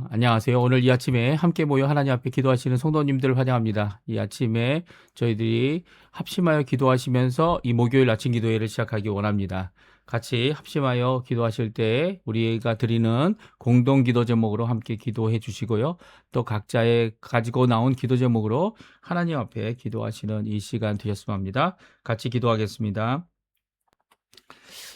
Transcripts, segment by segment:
안녕하세요. 오늘 이 아침에 함께 모여 하나님 앞에 기도하시는 성도님들을 환영합니다. 이 아침에 저희들이 합심하여 기도하시면서 이 목요일 아침 기도회를 시작하기 원합니다. 같이 합심하여 기도하실 때 우리가 드리는 공동 기도 제목으로 함께 기도해 주시고요. 또 각자의 가지고 나온 기도 제목으로 하나님 앞에 기도하시는 이 시간 되셨으면 합니다. 같이 기도하겠습니다.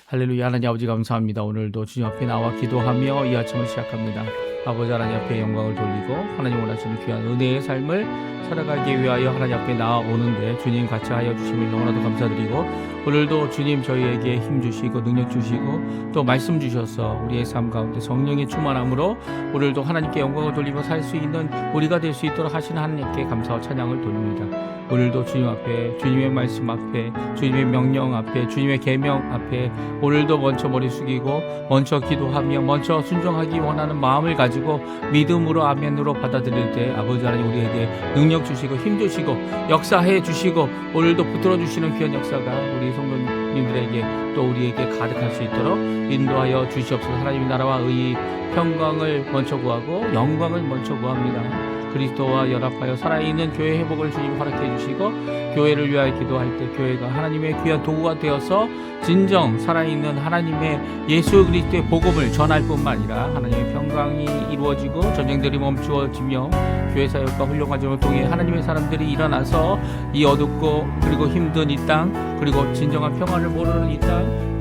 할렐루야. 하나님 아버지 감사합니다. 오늘도 주님 앞에 나와 기도하며 이 아침을 시작합니다. 아버지 하나님 앞에 영광을 돌리고 하나님 원하시는 귀한 은혜의 삶을 살아가기 위하여 하나님 앞에 나아오는데 주님 같이 하여 주심을 너무나도 감사드리고, 오늘도 주님 저희에게 힘 주시고 능력 주시고 또 말씀 주셔서 우리의 삶 가운데 성령의 충만함으로 오늘도 하나님께 영광을 돌리며 살 수 있는 우리가 될 수 있도록 하시는 하나님께 감사와 찬양을 돌립니다. 오늘도 주님 앞에, 주님의 말씀 앞에, 주님의 명령 앞에, 주님의 계명 앞에 오늘도 먼저 머리 숙이고 먼저 기도하며 먼저 순종하기 원하는 마음을 가지고 믿음으로 아멘으로 받아들일 때 아버지 하나님 우리에게 능력 주시고 힘 주시고 역사해 주시고 오늘도 붙들어 주시는 귀한 역사가 우리 성도님들에게 또 우리에게 가득할 수 있도록 인도하여 주시옵소서. 하나님의 나라와 의의 평강을 먼저 구하고 영광을 먼저 구합니다. 그리스도와 연합하여 살아있는 교회 회복을 주님 허락해 주시고, 교회를 위하여 기도할 때 교회가 하나님의 귀한 도구가 되어서 진정 살아있는 하나님의 예수 그리스도의 복음을 전할 뿐만 아니라 하나님의 평강이 이루어지고 전쟁들이 멈추어지며 교회 사역과 훌륭한 점을 통해 하나님의 사람들이 일어나서 이 어둡고 그리고 힘든 이 땅, 그리고 진정한 평안을 모르는 이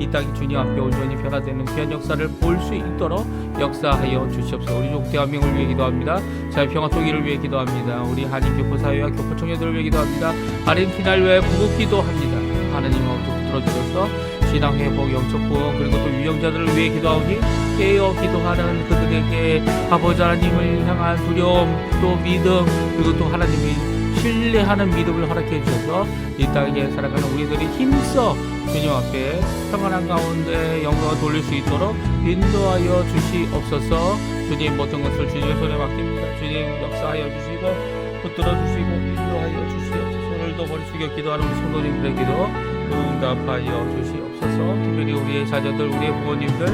땅이 주님 앞에 온전히 변화되는 귀한 역사를 볼 수 있도록 역사하여 주시옵소서. 우리 족 대한민국을 위해 기도합니다. 자유평화 통일을 위해 기도합니다. 우리 한인 교포 사회와 교포 청년들을 위해 기도합니다. 아르헨티나를 위해 부국 기도합니다. 하나님 아버지 붙들어주셔서 신앙 회복, 영적 구원, 그리고 또 유영자들을 위해 기도하오니 깨어 기도하는 그들에게 아버지 하나님을 향한 두려움, 또 믿음, 그리고 또 하나님이 신뢰하는 믿음을 허락해 주셔서 이 땅에 살아가는 우리들이 힘써 주님 앞에 평안한 가운데 영광을 돌릴 수 있도록 인도하여 주시옵소서. 주님 모든 것을 주님의 손에 맡깁니다. 주님 역사하여 주시고 붙들어 주시고 인도하여 주시옵소서. 오늘도 머리 숙여 기도하는 우리 성도님들에게도 응답하여 주시옵소서. 특별히 우리의 자녀들, 우리의 부모님들,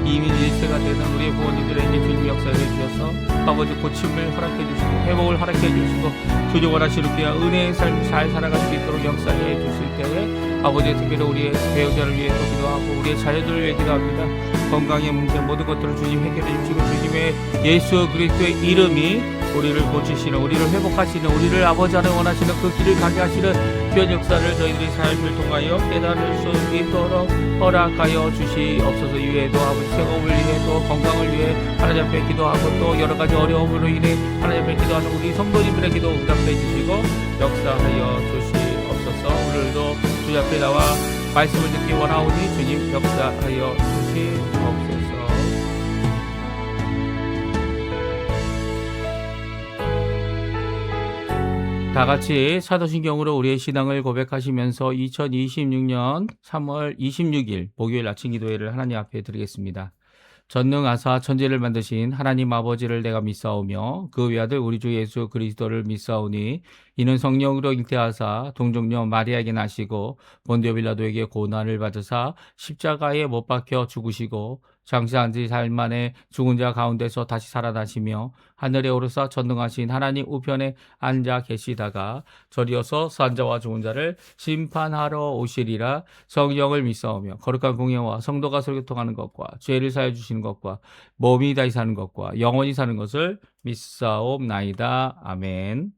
이민 1세가 되는 우리의 부모님들에게 주님 역사해 주셔서 아버지 고침을 허락해 주시고 회복을 허락해 주시고 주님 원하시는 귀한 은혜의 삶 잘 살아갈 수 있도록 역사해 주실 때에 아버지 특별히 우리의 배우자를 위해서 기도하고 우리의 자녀들을 위해 기도합니다. 건강의 문제 모든 것들을 주님 해결해 주시고 주님의 예수 그리스도의 이름이 우리를 고치시는, 우리를 회복하시는, 우리를 아버지 하나님 원하시는 그 길을 가게 하시는 귀한 역사를 저희들의 삶을 통하여 깨달을 수 있도록 허락하여 주시옵소서. 이외에도 아버지 생업을 위해 또 건강을 위해 하나님 앞에 기도하고 또 여러 가지 어려움으로 인해 하나님 앞에 기도하는 우리 성도님들에게도 응답해 주시고 역사하여 주시옵소서. 오늘도 주님 앞에 나와 말씀을 듣기 원하오니 주님 역사하여 주시옵소서. 다 같이 사도신경으로 우리의 신앙을 고백하시면서 2026년 3월 26일 목요일 아침 기도회를 하나님 앞에 드리겠습니다. 전능하사 천지를 만드신 하나님 아버지를 내가 믿사오며 그 외아들 우리 주 예수 그리스도를 믿사오니 이는 성령으로 잉태하사 동정녀 마리아에게 나시고 본디오 빌라도에게 고난을 받으사 십자가에 못 박혀 죽으시고 장사한 지 사흘 만에 죽은 자 가운데서 다시 살아나시며 하늘에 오르사 전능하신 하나님 우편에 앉아 계시다가 저리어서 산자와 죽은 자를 심판하러 오시리라. 성령을 믿사오며 거룩한 공예와 성도가 설교통하는 것과 죄를 사해 주시는 것과 몸이 다시 사는 것과 영원히 사는 것을 믿사옵나이다. 아멘.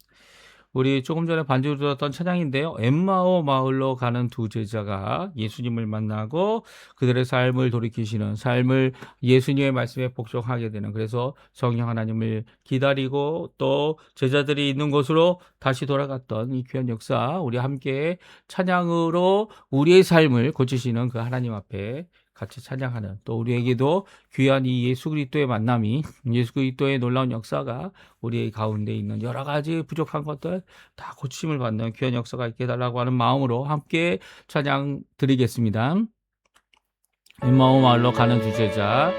우리 조금 전에 반주로 들었던 찬양인데요. 엠마오 마을로 가는 두 제자가 예수님을 만나고 그들의 삶을 돌이키시는, 삶을 예수님의 말씀에 복종하게 되는, 그래서 성령 하나님을 기다리고 또 제자들이 있는 곳으로 다시 돌아갔던 이 귀한 역사, 우리 함께 찬양으로 우리의 삶을 고치시는 그 하나님 앞에 같이 찬양하는, 또 우리에게도 귀한 이 예수 그리스도의 만남이, 예수 그리스도의 놀라운 역사가 우리 가운데 있는 여러 가지 부족한 것들 다 고침을 받는 귀한 역사가 있게 해달라고 하는 마음으로 함께 찬양 드리겠습니다. 엠마오 마을로 가는 두 제자.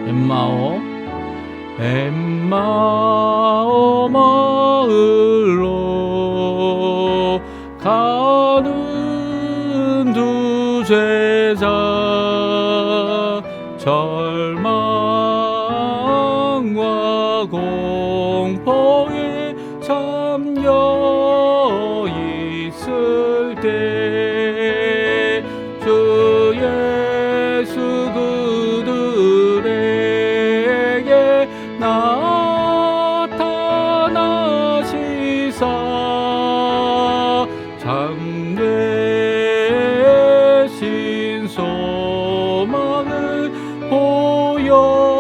엠마오 마을로 가는 두 세상 절망과 공포에 잠겨 있을 때 주 예수 그들에게 나타나시사 참되신 소망을 보여주셨네.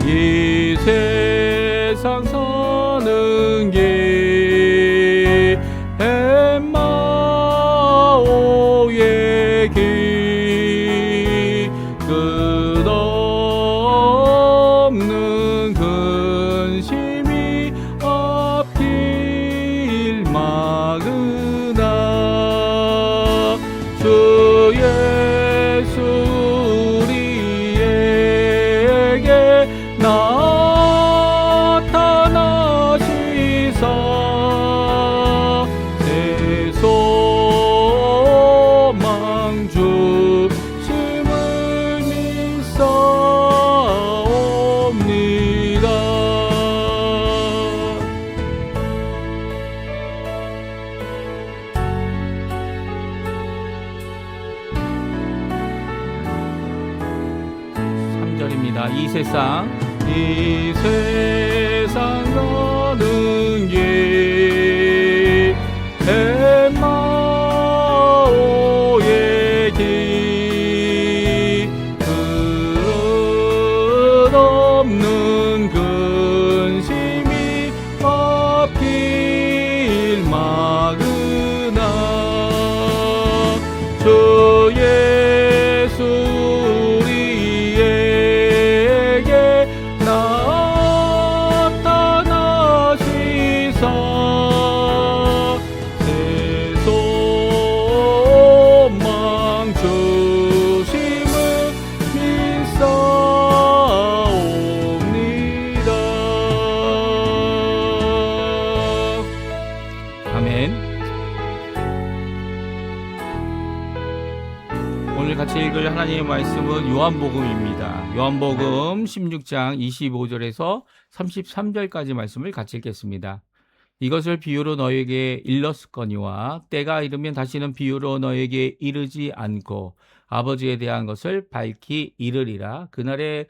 이 세상 사는 길 엠마오의 길 끝없는 근심이 앞길 막으나 주 예수 우리에게 나타나시사 내 소망 주심을 믿사옵니다. 삼 절입니다. 이 세상 가는 길 엠마오의 길 끝없는 근심이 앞길 막으나 주 예수 우리에게 나타나시사 내 소망 주심을 믿사옵니다. 아멘. 오늘 같이 읽을 하나님의 말씀은 요한복음입니다. 요한복음 16장 25절에서 33절까지 말씀을 같이 읽겠습니다. 이것을 비유로 너에게 일렀거니와 때가 이르면 다시는 비유로 너에게 이르지 않고 아버지에 대한 것을 밝히 이르리라. 그날에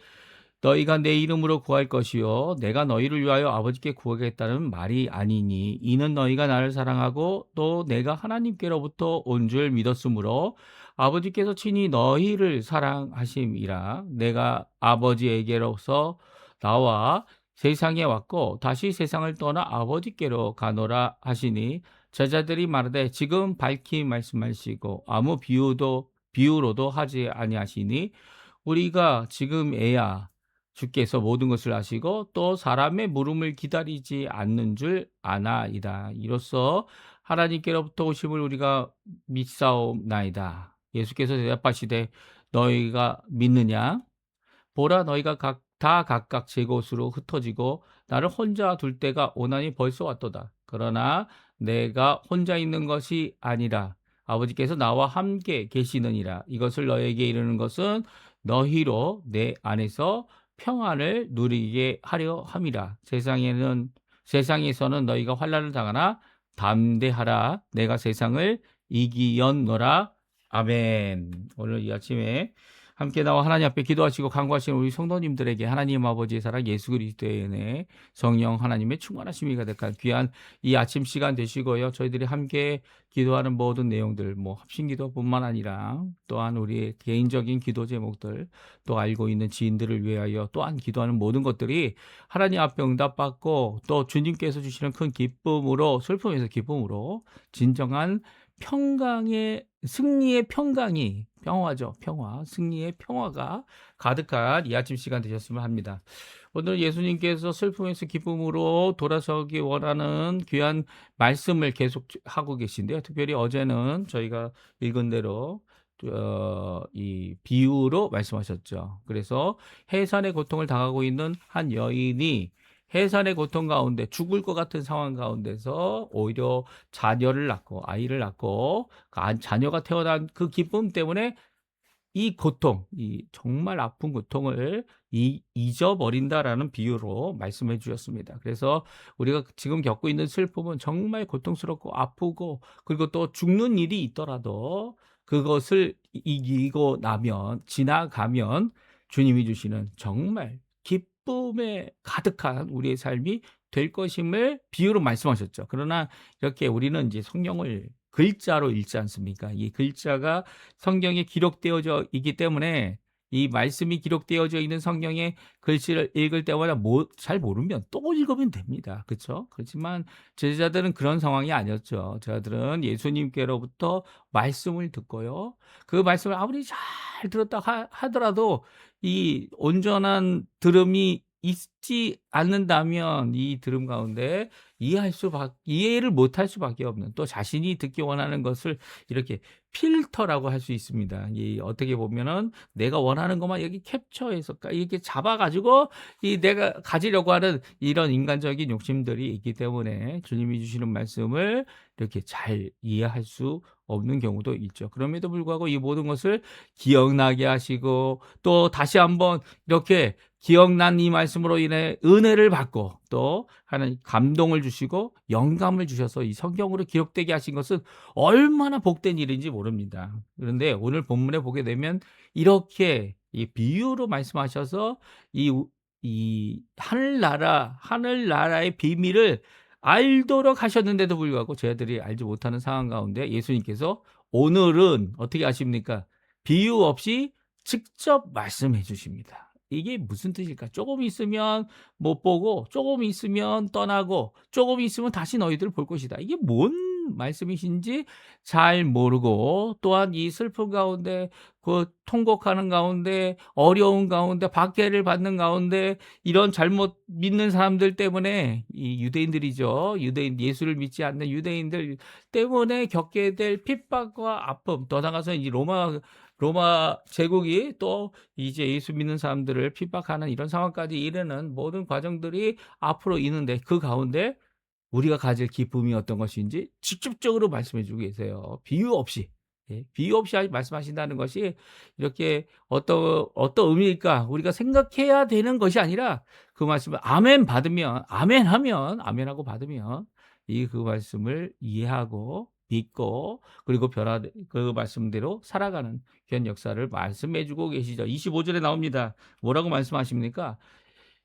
너희가 내 이름으로 구할 것이요 내가 너희를 위하여 아버지께 구하겠다는 말이 아니니 이는 너희가 나를 사랑하고 또 내가 하나님께로부터 온 줄 믿었으므로 아버지께서 친히 너희를 사랑하심이라. 내가 아버지에게로서 나와 세상에 왔고 다시 세상을 떠나 아버지께로 가노라 하시니 제자들이 말하되 지금 밝히 말씀하시고 아무 비유로도 하지 아니하시니 우리가 지금에야 주께서 모든 것을 아시고 또 사람의 물음을 기다리지 않는 줄 아나이다. 이로써 하나님께로부터 오심을 우리가 믿사옵나이다. 예수께서 대답하시되 너희가 믿느냐? 보라 너희가 다 각각 제 곳으로 흩어지고 나를 혼자 둘 때가 오나니 벌써 왔도다. 그러나 내가 혼자 있는 것이 아니라 아버지께서 나와 함께 계시느니라. 이것을 너희에게 이르는 것은 너희로 내 안에서 평안을 누리게 하려 함이라. 세상에서는 너희가 환난을 당하나 담대하라. 내가 세상을 이기었노라. 아멘. 오늘 이 아침에 함께 나와 하나님 앞에 기도하시고 간구하시는 우리 성도님들에게 하나님 아버지의 사랑 예수 그리스도의 은혜 성령 하나님의 충만하심이 가득한 귀한 이 아침 시간 되시고요. 저희들이 함께 기도하는 모든 내용들 합심기도뿐만 아니라 또한 우리의 개인적인 기도 제목들 또 알고 있는 지인들을 위하여 또한 기도하는 모든 것들이 하나님 앞에 응답받고 또 주님께서 주시는 큰 기쁨으로 슬픔에서 기쁨으로 진정한 평강의 승리의 평강이 평화죠. 승리의 평화가 가득한 이 아침 시간 되셨으면 합니다. 오늘 예수님께서 슬픔에서 기쁨으로 돌아서기 원하는 귀한 말씀을 계속 하고 계신데요. 특별히 어제는 저희가 읽은 대로 이 비유로 말씀하셨죠. 그래서 해산의 고통을 당하고 있는 한 여인이 해산의 고통 가운데 죽을 것 같은 상황 가운데서 오히려 자녀를 낳고 아이를 낳고 자녀가 태어난 그 기쁨 때문에 이 고통, 이 정말 아픈 고통을 잊어버린다라는 비유로 말씀해 주셨습니다. 그래서 우리가 지금 겪고 있는 슬픔은 정말 고통스럽고 아프고 그리고 또 죽는 일이 있더라도 그것을 이기고 나면 지나가면 주님이 주시는 정말 기쁨에 가득한 우리의 삶이 될 것임을 비유로 말씀하셨죠. 그러나 이렇게 우리는 이제 성경을 글자로 읽지 않습니까? 이 글자가 성경에 기록되어져 있기 때문에 이 말씀이 기록되어져 있는 성경의 글씨를 읽을 때마다 잘 모르면 또 읽으면 됩니다. 그렇죠? 그렇지만 제자들은 그런 상황이 아니었죠. 제자들은 예수님께로부터 말씀을 듣고요. 그 말씀을 아무리 잘 들었다 하더라도 이 온전한 들음이 있지 않는다면 이 들음 가운데 이해를 못할 수밖에 없는, 또 자신이 듣기 원하는 것을 이렇게 필터라고 할 수 있습니다. 이 어떻게 보면은 내가 원하는 것만 여기 캡처해서 이렇게 잡아가지고 이 내가 가지려고 하는 이런 인간적인 욕심들이 있기 때문에 주님이 주시는 말씀을 이렇게 잘 이해할 수 없는 경우도 있죠. 그럼에도 불구하고 이 모든 것을 기억나게 하시고 또 다시 한번 이렇게 기억난 이 말씀으로 인해 은혜를 받고 또 하나님 감동을 주시고 영감을 주셔서 이 성경으로 기록되게 하신 것은 얼마나 복된 일인지 모릅니다. 그런데 오늘 본문에 보게 되면 이렇게 이 비유로 말씀하셔서 이 하늘나라의 비밀을 알도록 하셨는데도 불구하고 저희들이 알지 못하는 상황 가운데 예수님께서 오늘은 어떻게 하십니까? 비유 없이 직접 말씀해 주십니다. 이게 무슨 뜻일까? 조금 있으면 못 보고 조금 있으면 떠나고 조금 있으면 다시 너희들을 볼 것이다. 이게 뭔 말씀이신지 잘 모르고 또한 이 슬픔 가운데 그 통곡하는 가운데 어려운 가운데 박해를 받는 가운데 이런 잘못 믿는 사람들 때문에 이 유대인들이죠. 유대인 예수를 믿지 않는 유대인들 때문에 겪게 될 핍박과 아픔, 더 나아가서 이 로마 제국이 또 이제 예수 믿는 사람들을 핍박하는 이런 상황까지 이르는 모든 과정들이 앞으로 있는데 그 가운데 우리가 가질 기쁨이 어떤 것인지 직접적으로 말씀해 주고 계세요. 비유 없이. 예, 비유 없이 말씀하신다는 것이 이렇게 어떤 의미일까? 우리가 생각해야 되는 것이 아니라 그 말씀을 아멘 받으면, 아멘 하면, 아멘하고 받으면 그 말씀을 이해하고 믿고 그리고 그 말씀대로 살아가는 그런 역사를 말씀해 주고 계시죠. 25절에 나옵니다. 뭐라고 말씀하십니까?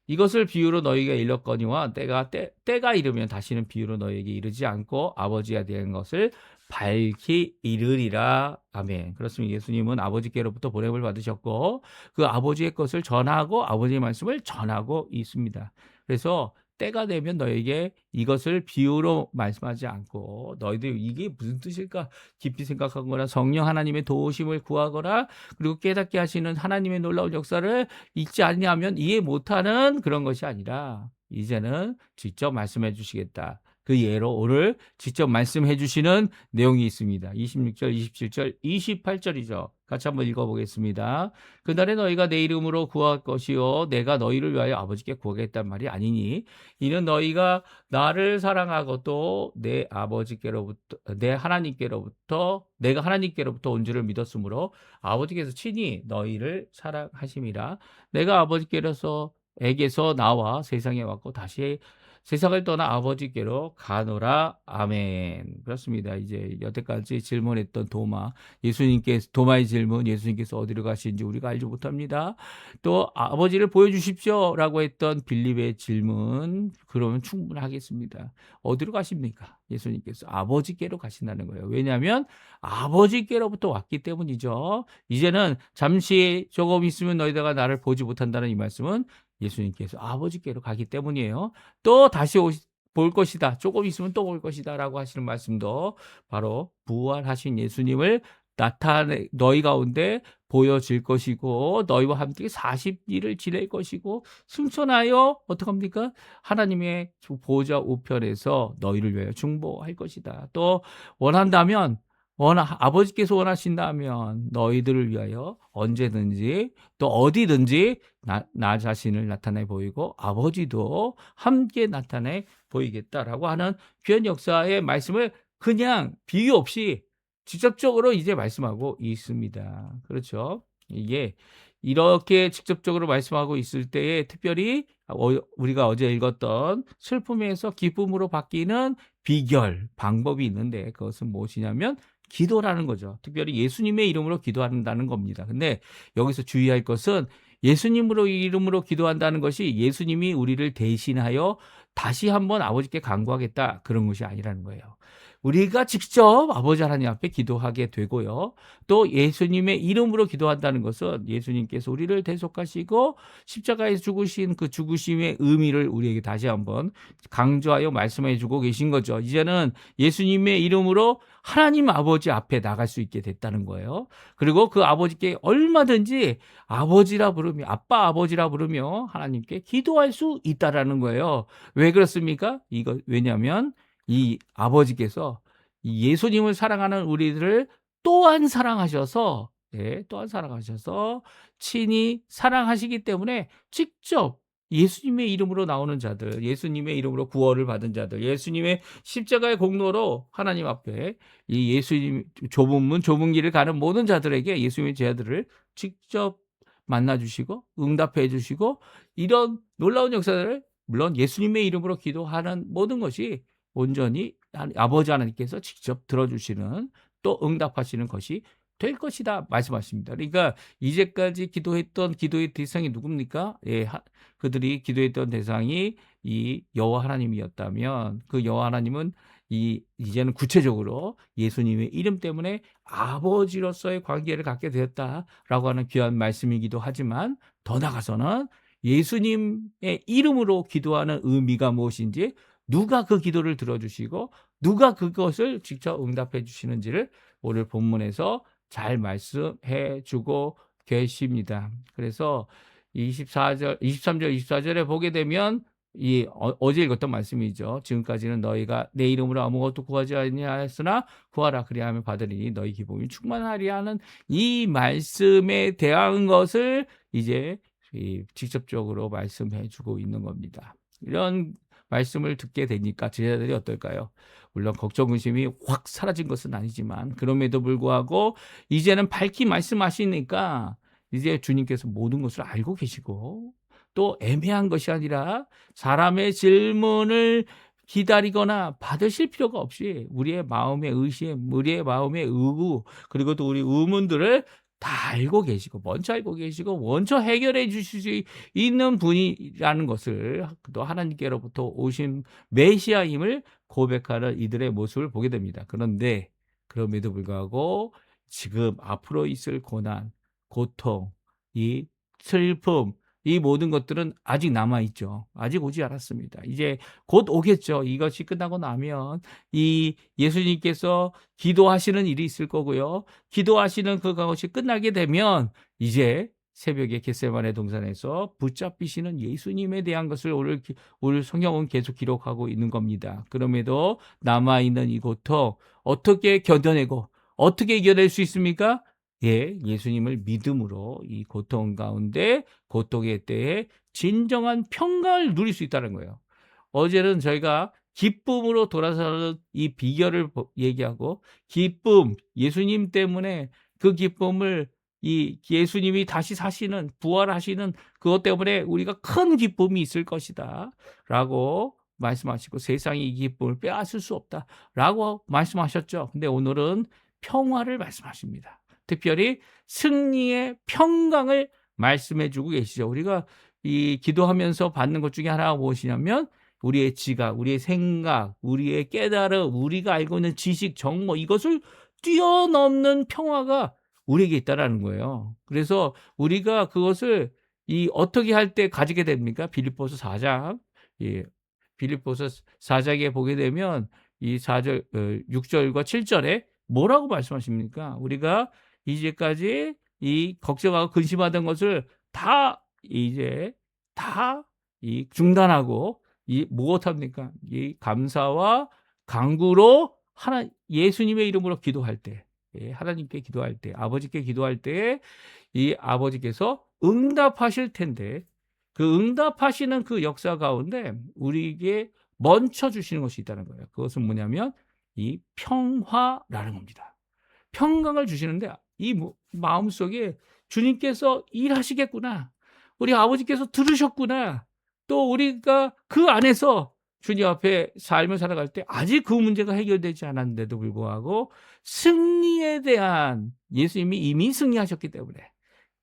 이것을 비유로 너희가 일렀거니와 때가 이르면 다시는 비유로 너희에게 이르지 않고 아버지가 된 것을 밝히 이르리라. 아멘. 그렇습니다. 예수님은 아버지께로부터 보냄을 받으셨고 그 아버지의 것을 전하고 아버지의 말씀을 전하고 있습니다. 그래서 때가 되면 너에게 이것을 비유로 말씀하지 않고 너희들 이게 무슨 뜻일까 깊이 생각하거나 성령 하나님의 도우심을 구하거나 그리고 깨닫게 하시는 하나님의 놀라운 역사를 읽지 않냐면 이해 못하는 그런 것이 아니라 이제는 직접 말씀해 주시겠다. 그 예로 오늘 직접 말씀해 주시는 내용이 있습니다. 26절, 27절, 28절이죠. 같이 한번 읽어보겠습니다. 그날에 너희가 내 이름으로 구할 것이요 내가 너희를 위하여 아버지께 구하겠단 말이 아니니 이는 너희가 나를 사랑하고 또 내 아버지께로부터 내가 하나님께로부터 온 줄을 믿었으므로 아버지께서 친히 너희를 사랑하심이라. 내가 아버지께로서에게서 나와 세상에 왔고 다시 세상을 떠나 아버지께로 가노라. 아멘. 그렇습니다. 이제 여태까지 질문했던 도마의 질문, 예수님께서 어디로 가시는지 우리가 알지 못합니다. 또 아버지를 보여주십시오라고 했던 빌립의 질문, 그러면 충분하겠습니다. 어디로 가십니까? 예수님께서 아버지께로 가신다는 거예요. 왜냐하면 아버지께로부터 왔기 때문이죠. 이제는 잠시 조금 있으면 너희가 나를 보지 못한다는 이 말씀은 예수님께서 아버지께로 가기 때문이에요. 또 다시 볼 것이다. 조금 있으면 또 올 것이다. 라고 하시는 말씀도 바로 부활하신 예수님을 너희 가운데 보여질 것이고 너희와 함께 40일을 지낼 것이고 승천하여 어떡합니까? 하나님의 보좌 우편에서 너희를 위하여 중보할 것이다. 또 원한다면 아버지께서 원하신다면 너희들을 위하여 언제든지 또 어디든지 나 자신을 나타내 보이고 아버지도 함께 나타내 보이겠다라고 하는 귀한 역사의 말씀을 그냥 비유 없이 직접적으로 이제 말씀하고 있습니다. 그렇죠? 이게 이렇게 직접적으로 말씀하고 있을 때에 특별히 우리가 어제 읽었던 슬픔에서 기쁨으로 바뀌는 비결, 방법이 있는데 그것은 무엇이냐면 기도라는 거죠. 특별히 예수님의 이름으로 기도한다는 겁니다. 근데 여기서 주의할 것은 예수님으로 이름으로 기도한다는 것이 예수님이 우리를 대신하여 다시 한번 아버지께 간구하겠다 그런 것이 아니라는 거예요. 우리가 직접 아버지 하나님 앞에 기도하게 되고요. 또 예수님의 이름으로 기도한다는 것은 예수님께서 우리를 대속하시고 십자가에 죽으신 그 죽으심의 의미를 우리에게 다시 한번 강조하여 말씀해 주고 계신 거죠. 이제는 예수님의 이름으로 하나님 아버지 앞에 나갈 수 있게 됐다는 거예요. 그리고 그 아버지께 얼마든지 아버지라 부르며 아빠 아버지라 부르며 하나님께 기도할 수 있다라는 거예요. 왜 그렇습니까? 왜냐하면 이 아버지께서 이 예수님을 사랑하는 우리들을 또한 사랑하셔서 또한 사랑하셔서 친히 사랑하시기 때문에 직접 예수님의 이름으로 나오는 자들, 예수님의 이름으로 구원을 받은 자들, 예수님의 십자가의 공로로 하나님 앞에 이 예수님 좁은 문, 좁은 길을 가는 모든 자들에게 예수님의 제자들을 직접 만나주시고 응답해 주시고 이런 놀라운 역사들을 물론 예수님의 이름으로 기도하는 모든 것이 온전히 아버지 하나님께서 직접 들어주시는 또 응답하시는 것이 될 것이다 말씀하십니다. 그러니까 이제까지 기도했던 기도의 대상이 누굽니까? 그들이 기도했던 대상이 이 여호와 하나님이었다면 그 여호와 하나님은 이제는 구체적으로 예수님의 이름 때문에 아버지로서의 관계를 갖게 되었다라고 하는 귀한 말씀이기도 하지만 더 나아가서는 예수님의 이름으로 기도하는 의미가 무엇인지 누가 그 기도를 들어주시고 누가 그것을 직접 응답해 주시는지를 오늘 본문에서 잘 말씀해 주고 계십니다. 그래서 23절, 24절에 보게 되면 어제 읽었던 말씀이죠. 지금까지는 너희가 내 이름으로 아무것도 구하지 아니하였으나 구하라 그리하면 받으리니 너희 기쁨이 충만하리 하는 이 말씀에 대한 것을 이제 직접적으로 말씀해 주고 있는 겁니다. 이런 말씀을 듣게 되니까 제자들이 어떨까요? 물론 걱정 근심이 확 사라진 것은 아니지만 그럼에도 불구하고 이제는 밝히 말씀하시니까 이제 주님께서 모든 것을 알고 계시고 또 애매한 것이 아니라 사람의 질문을 기다리거나 받으실 필요가 없이 우리의 마음의 의심, 우리의 마음의 의구 그리고 또 우리 의문들을 다 알고 계시고 먼저 알고 계시고 먼저 해결해 주실 수 있는 분이라는 것을 또 하나님께로부터 오신 메시아임을 고백하는 이들의 모습을 보게 됩니다. 그런데 그럼에도 불구하고 지금 앞으로 있을 고난, 고통, 이 슬픔, 이 모든 것들은 아직 남아있죠. 아직 오지 않았습니다. 이제 곧 오겠죠. 이것이 끝나고 나면 이 예수님께서 기도하시는 일이 있을 거고요. 기도하시는 그것이 끝나게 되면 이제 새벽에 겟세마네 동산에서 붙잡히시는 예수님에 대한 것을 오늘 성경은 계속 기록하고 있는 겁니다. 그럼에도 남아있는 이 고통 어떻게 견뎌내고 어떻게 이겨낼 수 있습니까? 예수님을 믿음으로 이 고통 가운데 고통의 때에 진정한 평강을 누릴 수 있다는 거예요. 어제는 저희가 기쁨으로 돌아서는 이 비결을 얘기하고 기쁨, 예수님 때문에 그 기쁨을 이 예수님이 다시 사시는 부활하시는 그것 때문에 우리가 큰 기쁨이 있을 것이다 라고 말씀하시고 세상이 이 기쁨을 빼앗을 수 없다 라고 말씀하셨죠. 근데 오늘은 평화를 말씀하십니다. 특별히 승리의 평강을 말씀해 주고 계시죠. 우리가 이 기도하면서 받는 것 중에 하나가 무엇이냐면 우리의 지각, 우리의 생각, 우리의 깨달음, 우리가 알고 있는 지식, 정보 이것을 뛰어넘는 평화가 우리에게 있다라는 거예요. 그래서 우리가 그것을 어떻게 할 때 가지게 됩니까? 빌립보서 4장. 빌립보서 4장에 보게 되면 이 4절 6절과 7절에 뭐라고 말씀하십니까? 우리가 이제까지 이 걱정하고 근심하던 것을 다 이제 다 중단하고 무엇합니까? 이 감사와 간구로 예수님의 이름으로 기도할 때 예, 하나님께 기도할 때, 아버지께 기도할 때 이 아버지께서 응답하실 텐데 그 응답하시는 그 역사 가운데 우리에게 먼저 주시는 것이 있다는 거예요. 그것은 뭐냐면 이 평화라는 겁니다. 평강을 주시는데 이 마음속에 주님께서 일하시겠구나. 우리 아버지께서 들으셨구나. 또 우리가 그 안에서 주님 앞에 삶을 살아갈 때 아직 그 문제가 해결되지 않았는데도 불구하고 승리에 대한 예수님이 이미 승리하셨기 때문에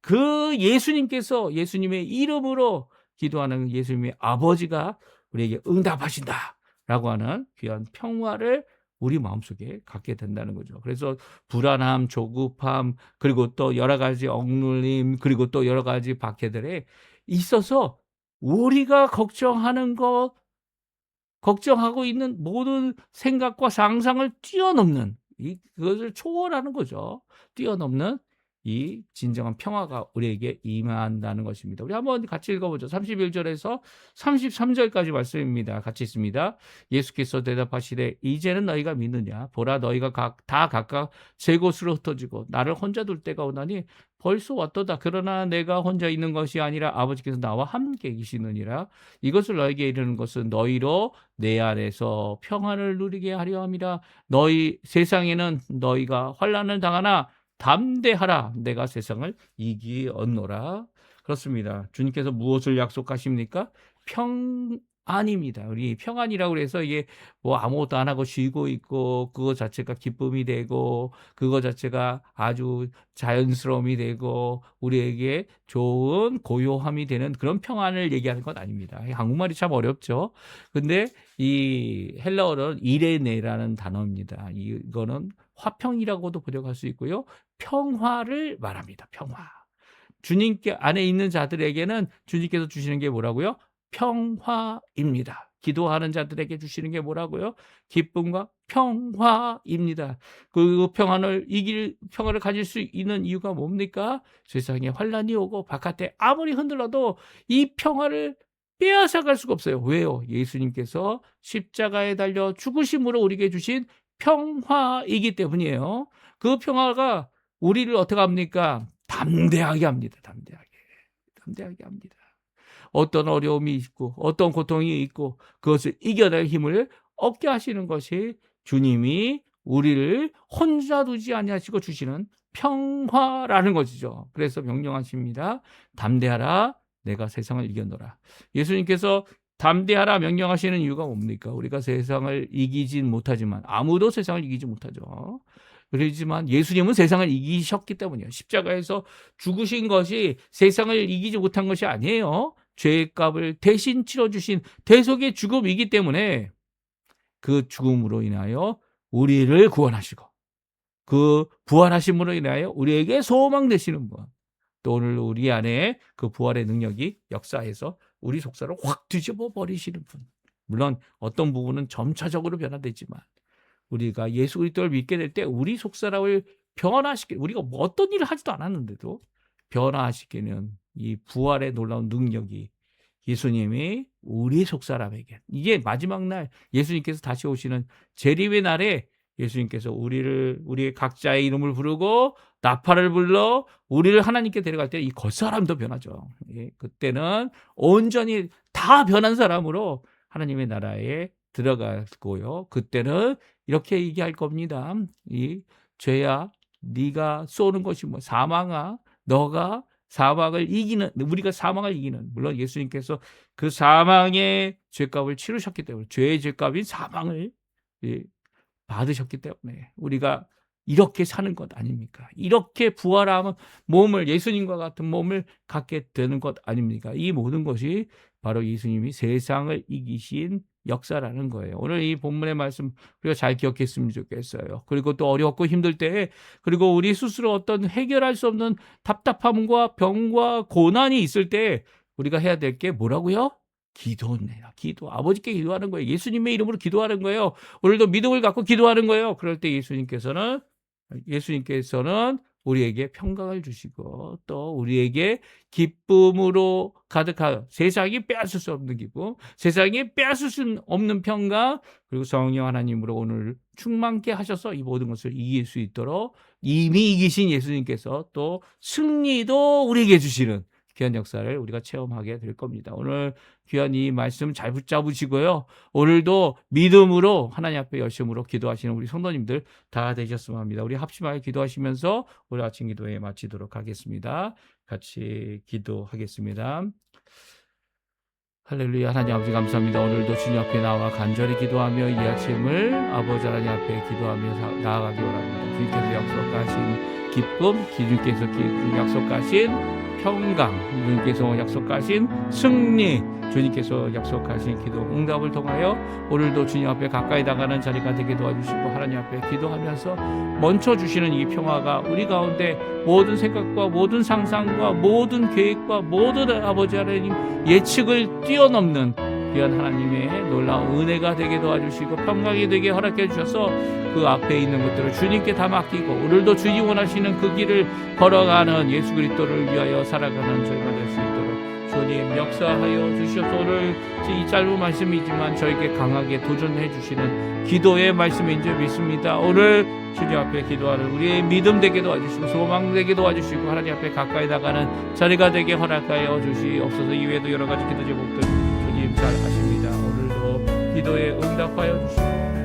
그 예수님께서 예수님의 이름으로 기도하는 예수님의 아버지가 우리에게 응답하신다라고 하는 귀한 평화를 우리 마음속에 갖게 된다는 거죠. 그래서 불안함, 조급함, 그리고 또 여러 가지 억눌림, 그리고 또 여러 가지 박해들에 있어서 우리가 걱정하는 것, 걱정하고 있는 모든 생각과 상상을 뛰어넘는 그것을 초월하는 거죠. 뛰어넘는 이 진정한 평화가 우리에게 임한다는 것입니다. 우리 한번 같이 읽어보죠. 31절에서 33절까지 말씀입니다. 같이 있습니다. 예수께서 대답하시되 이제는 너희가 믿느냐? 보라 너희가 다 각각 제 곳으로 흩어지고 나를 혼자 둘 때가 오나니 벌써 왔도다. 그러나 내가 혼자 있는 것이 아니라 아버지께서 나와 함께 계시느니라. 이것을 너희에게 이르는 것은 너희로 내 안에서 평안을 누리게 하려 함이라. 너희 세상에는 너희가 환난을 당하나 담대하라. 내가 세상을 이기었노라. 그렇습니다. 주님께서 무엇을 약속하십니까? 평안입니다. 우리 평안이라고 해서 이게 뭐 아무것도 안 하고 쉬고 있고 그거 자체가 기쁨이 되고 그거 자체가 아주 자연스러움이 되고 우리에게 좋은 고요함이 되는 그런 평안을 얘기하는 건 아닙니다. 한국말이 참 어렵죠. 근데 이 헬라어는 이레네라는 단어입니다. 이거는 화평이라고도 번역할 수 있고요. 평화를 말합니다. 평화. 주님께 안에 있는 자들에게는 주님께서 주시는 게 뭐라고요? 평화입니다. 기도하는 자들에게 주시는 게 뭐라고요? 기쁨과 평화입니다. 그 평화를 가질 수 있는 이유가 뭡니까? 세상에 환란이 오고 바깥에 아무리 흔들어도 이 평화를 빼앗아갈 수가 없어요. 왜요? 예수님께서 십자가에 달려 죽으심으로 우리에게 주신 평화이기 때문이에요. 그 평화가 우리를 어떻게 합니까? 담대하게 합니다. 담대하게 합니다. 어떤 어려움이 있고 어떤 고통이 있고 그것을 이겨낼 힘을 얻게 하시는 것이 주님이 우리를 혼자 두지 아니하시고 주시는 평화라는 것이죠. 그래서 명령하십니다. 담대하라. 내가 세상을 이겨노라. 예수님께서 담대하라 명령하시는 이유가 뭡니까? 우리가 세상을 이기진 못하지만 아무도 세상을 이기지 못하죠. 그렇지만 예수님은 세상을 이기셨기 때문이에요. 십자가에서 죽으신 것이 세상을 이기지 못한 것이 아니에요. 죄의 값을 대신 치러주신 대속의 죽음이기 때문에 그 죽음으로 인하여 우리를 구원하시고 그 부활하심으로 인하여 우리에게 소망 되시는 분. 또 오늘 우리 안에 그 부활의 능력이 역사해서 우리 속사를 확 뒤집어 버리시는 분. 물론 어떤 부분은 점차적으로 변화되지만 우리가 예수 그리스도를 믿게 될 때 우리 속사람을 변화시키는 우리가 뭐 어떤 일을 하지도 않았는데도 변화시키는 이 부활의 놀라운 능력이 예수님이 우리 속사람에게 이게 마지막 날 예수님께서 다시 오시는 재림의 날에 예수님께서 우리의 각자의 이름을 부르고 나팔을 불러 우리를 하나님께 데려갈 때 이 겉사람도 변하죠. 예, 그때는 온전히 다 변한 사람으로 하나님의 나라에 들어가고요. 그때는 이렇게 얘기할 겁니다. 이 죄야 네가 쏘는 것이 뭐 사망아 너가 사망을 이기는 우리가 사망을 이기는 물론 예수님께서 그 사망의 죄값을 치르셨기 때문에 죄의 죄값인 사망을 받으셨기 때문에 우리가 이렇게 사는 것 아닙니까? 이렇게 부활하면 몸을 예수님과 같은 몸을 갖게 되는 것 아닙니까? 이 모든 것이 바로 예수님이 세상을 이기신 역사라는 거예요. 오늘 이 본문의 말씀 우리가 잘 기억했으면 좋겠어요. 그리고 또 어렵고 힘들 때 그리고 우리 스스로 어떤 해결할 수 없는 답답함과 병과 고난이 있을 때 우리가 해야 될 게 뭐라고요? 기도네요. 기도. 아버지께 기도하는 거예요. 예수님의 이름으로 기도하는 거예요. 오늘도 믿음을 갖고 기도하는 거예요. 그럴 때 예수님께서는 우리에게 평강을 주시고 또 우리에게 기쁨으로 가득하여 세상이 빼앗을 수 없는 기쁨, 세상이 빼앗을 수 없는 평강, 그리고 성령 하나님으로 오늘 충만케 하셔서 이 모든 것을 이길 수 있도록 이미 이기신 예수님께서 또 승리도 우리에게 주시는 귀한 역사를 우리가 체험하게 될 겁니다. 오늘 귀한 이 말씀 잘 붙잡으시고요. 오늘도 믿음으로 하나님 앞에 열심으로 기도하시는 우리 성도님들 다 되셨으면 합니다. 우리 합심하게 기도하시면서 우리 아침 기도회 마치도록 하겠습니다. 같이 기도하겠습니다. 할렐루야. 하나님 아버지 감사합니다. 오늘도 주님 앞에 나와 간절히 기도하며 이 아침을 아버지 하나님 앞에 기도하며 나아가기 원합니다. 주님께서 약속하신 기쁨, 주님께서 약속하신 평강, 주님께서 약속하신 승리, 주님께서 약속하신 기도 응답을 통하여 오늘도 주님 앞에 가까이 나가는 자리가 되게 도와주시고 하나님 앞에 기도하면서 멈춰주시는 이 평화가 우리 가운데 모든 생각과 모든 상상과 모든 계획과 모든 아버지 하나님 예측을 뛰어넘는 귀한 하나님의 놀라운 은혜가 되게 도와주시고 평강이 되게 허락해 주셔서 그 앞에 있는 것들을 주님께 다 맡기고 오늘도 주님 원하시는 그 길을 걸어가는 예수 그리스도를 위하여 살아가는 저희가 될 수 있도록 주님 역사하여 주시옵소서. 오늘 이 짧은 말씀이지만 저에게 강하게 도전해 주시는 기도의 말씀인 줄 믿습니다. 오늘 주님 앞에 기도하는 우리의 믿음 되게 도와주시고 소망 되게 도와주시고 하나님 앞에 가까이 나가는 자리가 되게 허락하여 주시옵소서. 이외에도 여러 가지 기도 제목들 주님 잘 아십니다. 오늘도 기도에 응답하여 주시고